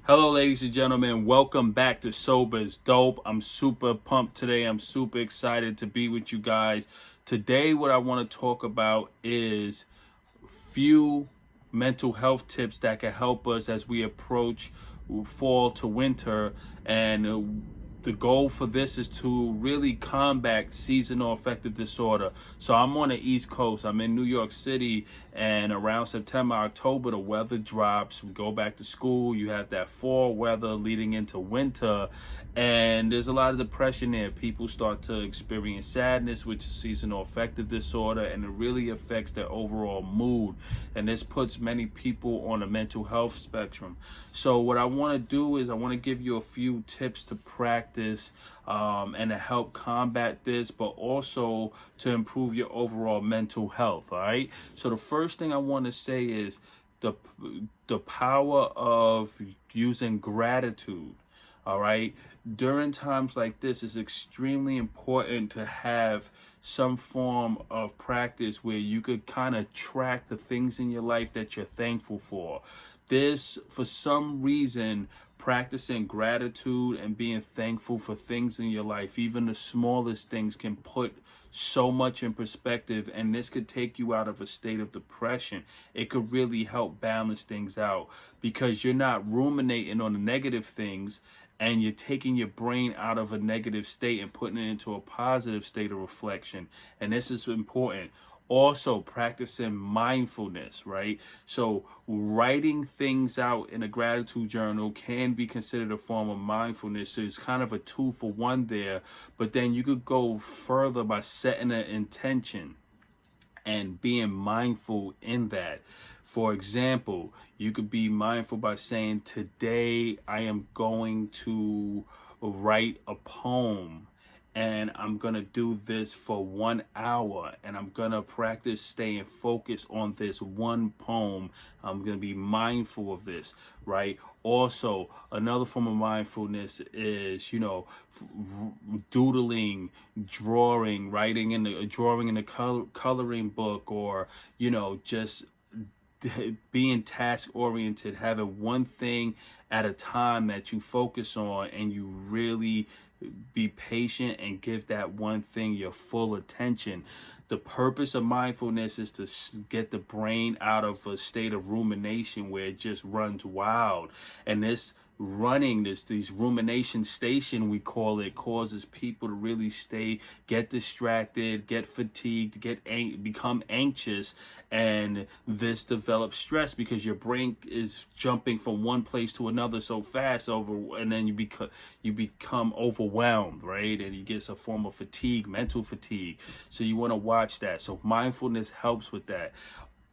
Hello, ladies and gentlemen. Welcome back to Sober is Dope. I'm super pumped today. I'm super excited to be with you guys. Today, what I want to talk about is few mental health tips that can help us as we approach fall to winter. And the goal for this is to really combat seasonal affective disorder. So I'm on the East Coast. I'm in New York City, and around September, October, the weather drops. We go back to school. You have that fall weather leading into winter, and there's a lot of depression there. People start to experience sadness, which is seasonal affective disorder, and it really affects their overall mood. And this puts many people on a mental health spectrum. So what I want to do is I want to give you a few tips to practice and to help combat this, but also to improve your overall mental health. All right. So the first thing I want to say is the power of using gratitude. All right. During times like this, it's extremely important to have some form of practice where you could kind of track the things in your life that you're thankful for. This, for some reason, practicing gratitude and being thankful for things in your life, even the smallest things, can put so much in perspective, and this could take you out of a state of depression. It could really help balance things out because you're not ruminating on the negative things, and you're taking your brain out of a negative state and putting it into a positive state of reflection. And this is important. Also, practicing mindfulness, right? So writing things out in a gratitude journal can be considered a form of mindfulness. So it's kind of a 2-for-1 there. But then you could go further by setting an intention and being mindful in that. For example, you could be mindful by saying, today I am going to write a poem, and I'm going to do this for 1 hour, and I'm going to practice staying focused on this one poem. I'm going to be mindful of this, right? Also, another form of mindfulness is, doodling, drawing, writing in the drawing in the coloring book, or, just being task oriented, having one thing at a time that you focus on, and you really be patient and give that one thing your full attention. The purpose of mindfulness is to get the brain out of a state of rumination where it just runs wild. And these rumination station, we call it, causes people to really get distracted, get fatigued, become anxious, and this develops stress because your brain is jumping from one place to another so fast and then you become overwhelmed, right? And you get a form of fatigue, mental fatigue. So you want to watch that. So mindfulness helps with that.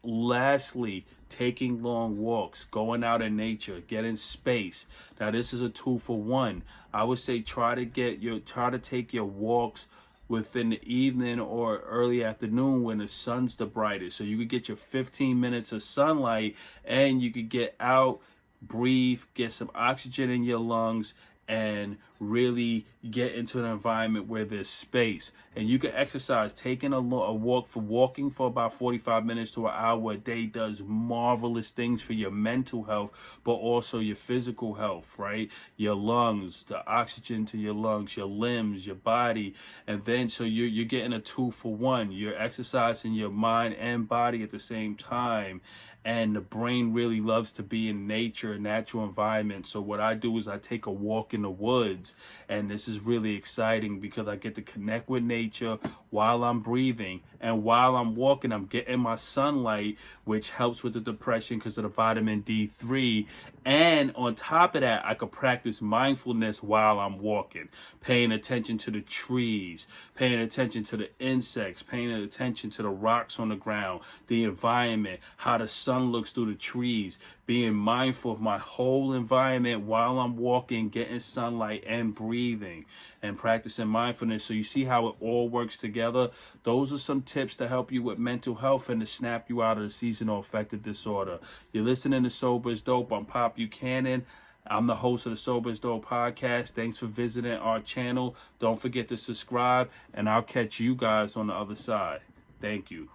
Lastly, taking long walks, going out in nature, getting space. Now this is a 2-for-1. I would say try to take your walks within the evening or early afternoon when the sun's the brightest. So you could get your 15 minutes of sunlight, and you could get out, breathe, get some oxygen in your lungs, and really get into an environment where there's space. And you can exercise. Taking walking for about 45 minutes to an hour a day does marvelous things for your mental health, but also your physical health, right? Your lungs, the oxygen to your lungs, your limbs, your body. And then so you're getting a 2-for-1. You're exercising your mind and body at the same time. And the brain really loves to be in nature, natural environment. So what I do is I take a walk in the woods, and this is really exciting because I get to connect with nature while I'm breathing, and while I'm walking, I'm getting my sunlight, which helps with the depression because of the vitamin D3. And on top of that, I could practice mindfulness while I'm walking, paying attention to the trees, paying attention to the insects, paying attention to the rocks on the ground, the environment, how the sun looks through the trees, being mindful of my whole environment while I'm walking, getting sunlight and breathing, and practicing mindfulness. So you see how it all works together. Those are some tips to help you with mental health and to snap you out of the seasonal affective disorder. You're listening to Sober is Dope. I'm Pop Buchanan. I'm the host of the Sober is Dope podcast. Thanks for visiting our channel. Don't forget to subscribe, and I'll catch you guys on the other side. Thank you.